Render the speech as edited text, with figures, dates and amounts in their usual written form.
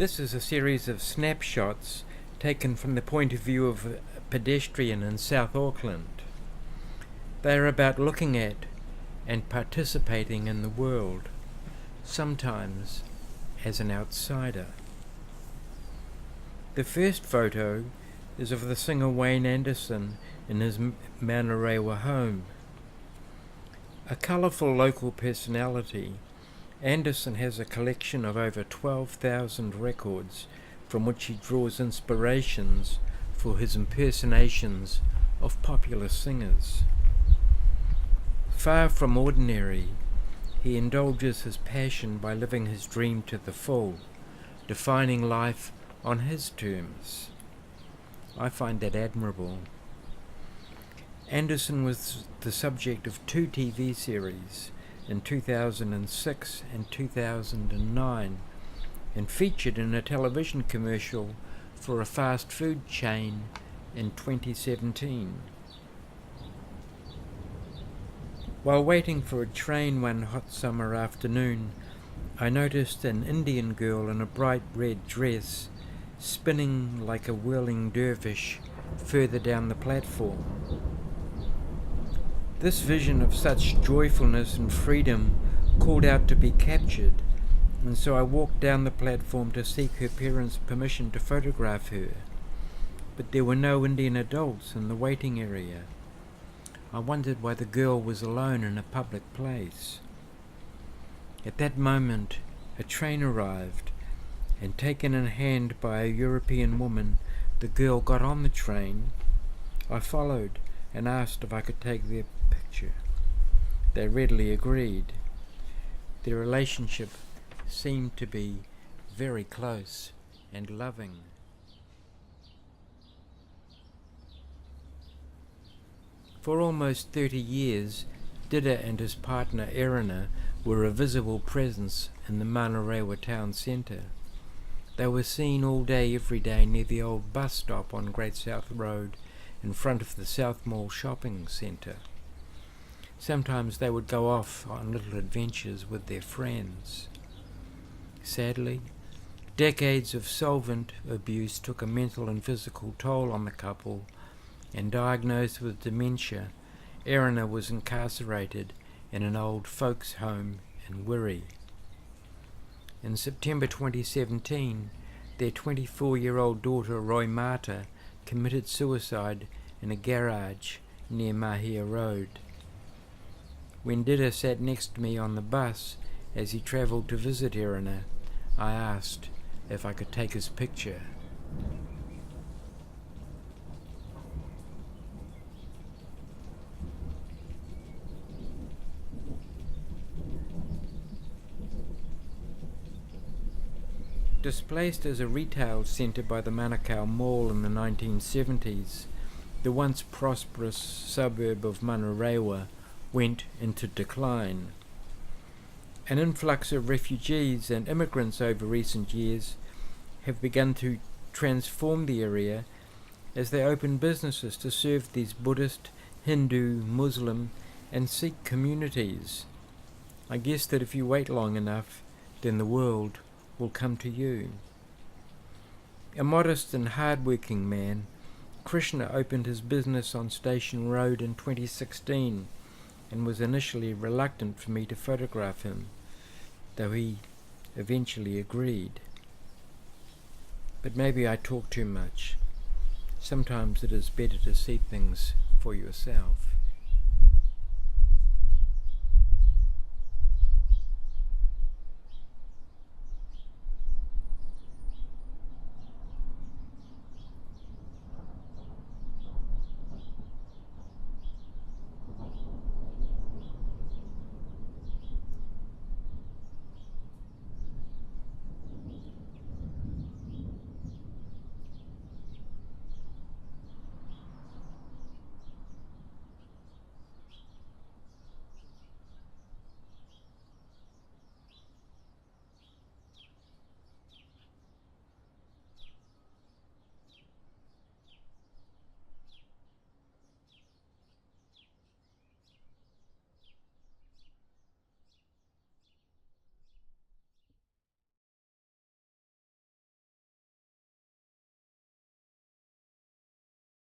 This is a series of snapshots taken from the point of view of a pedestrian in South Auckland. They are about looking at and participating in the world, sometimes as an outsider. The first photo is of the singer Wayne Anderson in his Manurewa home. A colourful local personality, Anderson has a collection of over 12,000 records from which he draws inspirations for his impersonations of popular singers. Far from ordinary, he indulges his passion by living his dream to the full, defining life on his terms. I find that admirable. Anderson was the subject of 2 TV series in 2006 and 2009 and featured in a television commercial for a fast food chain in 2017. While waiting for a train one hot summer afternoon, I noticed an Indian girl in a bright red dress spinning like a whirling dervish further down the platform. This vision of such joyfulness and freedom called out to be captured, and so I walked down the platform to seek her parents' permission to photograph her. But there were no Indian adults in the waiting area. I wondered why the girl was alone in a public place. At that moment, a train arrived, and taken in hand by a European woman, the girl got on the train. I followed and asked if I could take their picture. They readily agreed. Their relationship seemed to be very close and loving. For almost 30 years, Dida and his partner Erina were a visible presence in the Manurewa town centre. They were seen all day every day near the old bus stop on Great South Road in front of the South Mall shopping centre. Sometimes they would go off on little adventures with their friends. Sadly, decades of solvent abuse took a mental and physical toll on the couple, and diagnosed with dementia, Erina was incarcerated in an old folks' home in Wiri. In September 2017, their 24-year-old daughter Roy Mata committed suicide in a garage near Mahia Road. When Dida sat next to me on the bus as he travelled to visit Erina, I asked if I could take his picture. Displaced as a retail centre by the Manukau Mall in the 1970s, the once prosperous suburb of Manurewa went into decline. An influx of refugees and immigrants over recent years have begun to transform the area as they open businesses to serve these Buddhist, Hindu, Muslim and Sikh communities. I guess that if you wait long enough, then the world will come to you. A modest and hard-working man, Krishna opened his business on Station Road in 2016 and was initially reluctant for me to photograph him, though he eventually agreed. But maybe I talk too much. Sometimes it is better to see things for yourself.